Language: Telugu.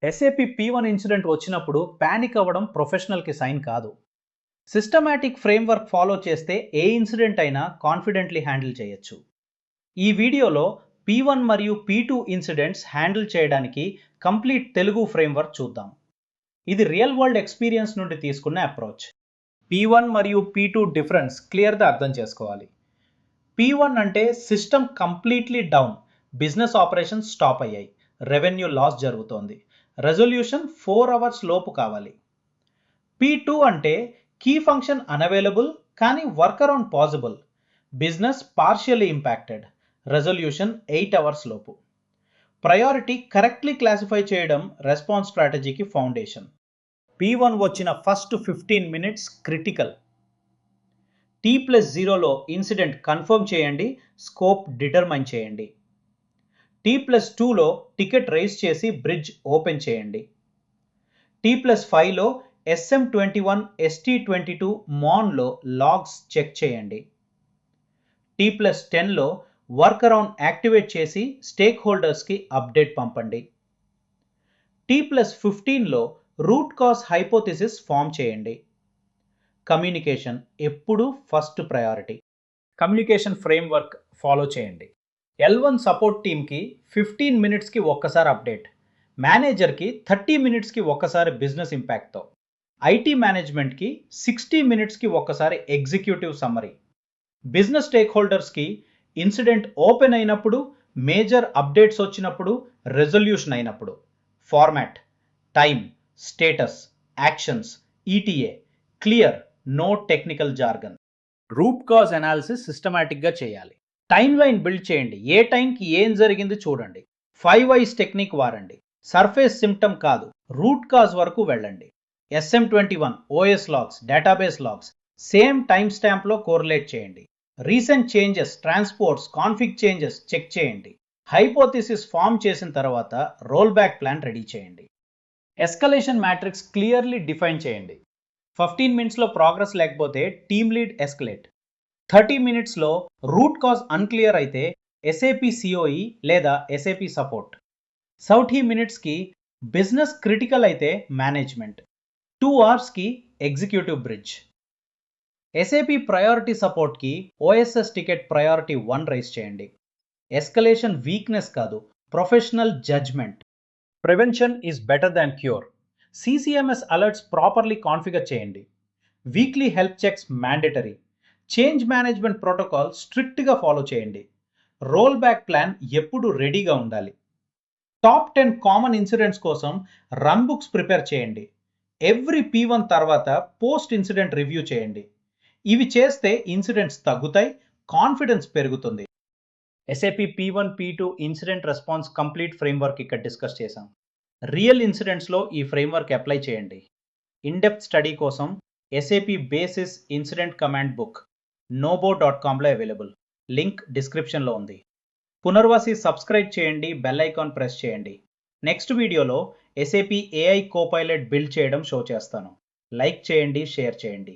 SAP P1 ఇన్సిడెంట్ వచ్చినప్పుడు పానిక్ అవ్వడం ప్రొఫెషనల్కి సైన్ కాదు. సిస్టమాటిక్ ఫ్రేమ్వర్క్ ఫాలో చేస్తే ఏ ఇన్సిడెంట్ అయినా కాన్ఫిడెంట్లీ హ్యాండిల్ చేయొచ్చు. ఈ వీడియోలో P1 మరియు P2 ఇన్సిడెంట్స్ హ్యాండిల్ చేయడానికి కంప్లీట్ తెలుగు ఫ్రేమ్వర్క్ చూద్దాం. ఇది రియల్ వరల్డ్ ఎక్స్పీరియన్స్ నుండి తీసుకున్న అప్రోచ్. P1 మరియు P2 డిఫరెన్స్ క్లియర్గా అర్థం చేసుకోవాలి. P1 అంటే system completely down, business operations stop అయ్యాయి, రెవెన్యూ లాస్ జరుగుతోంది, రెజల్యూషన్ 4 అవర్స్ లోపు కావాలి. P2 అంటే కీ ఫంక్షన్ అన్అవైలబుల్ కానీ work around possible, business partially impacted, resolution 8 hours లోపు. ప్రయారిటీ కరెక్ట్లీ క్లాసిఫై చేయడం రెస్పాన్స్ స్ట్రాటజీకి ఫౌండేషన్. P1 వచ్చిన ఫస్ట్ 15 మినిట్స్ క్రిటికల్. T+0లో ఇన్సిడెంట్ కన్ఫర్మ్ చేయండి, స్కోప్ డిటర్మైన్ చేయండి. T+2లో టికెట్ రైజ్ చేసి బ్రిడ్జ్ ఓపెన్ చేయండి. T+5లో SM21 ST22 మాన్లో లాగ్స్ చెక్ చేయండి. T+10లో వర్క్ అరౌండ్ యాక్టివేట్ చేసి స్టేక్ హోల్డర్స్కి అప్డేట్ పంపండి. T+15లో రూట్ కాజ్ హైపోథిసిస్ ఫామ్ చేయండి. కమ్యూనికేషన్ ఎప్పుడు first priority. Communication framework follow చేయండి. L1 సపోర్ట్ టీమ్కి 15 మినిట్స్కి ఒక్కసారి అప్డేట్, మేనేజర్కి 30 మినిట్స్కి ఒక్కసారి బిజినెస్ ఇంపాక్ట్తో, ఐటీ మేనేజ్మెంట్కి 60 మినిట్స్కి ఒక్కసారి ఎగ్జిక్యూటివ్ సమ్మరీ, బిజినెస్ స్టేక్ హోల్డర్స్కి ఇన్సిడెంట్ ఓపెన్ అయినప్పుడు, మేజర్ అప్డేట్స్ వచ్చినప్పుడు, రెజల్యూషన్ అయినప్పుడు. Format, time, status, actions, ETA, clear, no technical jargon. Root cause analysis సిస్టమాటిక్గా చేయాలి. టైమ్ లైన్ బిల్డ్ చేయండి. ఏ టైంకి ఏం జరిగింది చూడండి. 5 ఐస్ టెక్నిక్ వాడండి. సర్ఫేస్ సిమ్టమ్ కాదు, రూట్ కాజ్ వరకు వెళ్ళండి. SM21 OS logs, database logs same time స్టాంప్లో కోరిలేట్ చేయండి. Recent changes, transports, config changes check చేయండి. హైపోథిసిస్ ఫామ్ చేసిన తర్వాత రోల్ బ్యాక్ ప్లాన్ రెడీ చేయండి. ఎస్కలేషన్ మ్యాట్రిక్స్ క్లియర్లీ డిఫైన్ చేయండి. 15 మినిట్స్లో ప్రోగ్రెస్ లేకపోతే టీమ్ లీడ్ ఎస్కలేట్. 30 మినిట్స్లో రూట్ కాజ్ అన్క్లియర్ అయితే SAP COE లేదా SAP సపోర్ట్. 30 మినిట్స్కి బిజినెస్ క్రిటికల్ అయితే మేనేజ్మెంట్. 2 అవర్స్కి ఎగ్జిక్యూటివ్ బ్రిడ్జ్. SAP ప్రయారిటీ సపోర్ట్కి OSS టికెట్ ప్రయారిటీ 1 రైజ్ చేయండి. ఎస్కలేషన్ వీక్నెస్ కాదు, professional judgment. Prevention is better than cure. CCMS alerts properly configure చేయండి. Weekly health checks mandatory. Change management protocol స్ట్రిక్ట్గా ఫాలో చేయండి. రోల్ బ్యాక్ ప్లాన్ ఎప్పుడు రెడీగా ఉండాలి. టాప్ 10 కామన్ ఇన్సిడెంట్స్ కోసం రన్ బుక్స్ ప్రిపేర్ చేయండి. ఎవ్రీ P1 తర్వాత పోస్ట్ ఇన్సిడెంట్ రివ్యూ చేయండి. ఇవి చేస్తే ఇన్సిడెంట్స్ తగ్గుతాయి, కాన్ఫిడెన్స్ పెరుగుతుంది. SAP P1 P2 incident response complete framework ఇక్కడ డిస్కస్ చేశాం. రియల్ ఇన్సిడెంట్స్లో ఈ ఫ్రేమ్వర్క్ అప్లై చేయండి. ఇన్డెప్త్ స్టడీ కోసం SAP Basis incident command book nobo.comలో అవైలబుల్. లింక్ డిస్క్రిప్షన్లో ఉంది. పునర్వాసి సబ్స్క్రైబ్ చేయండి, బెల్ ఐకాన్ ప్రెస్ చేయండి. నెక్స్ట్ వీడియోలో SAP AI కోపైలట్ బిల్డ్ చేయడం షో చేస్తాను. లైక్ చేయండి, షేర్ చేయండి.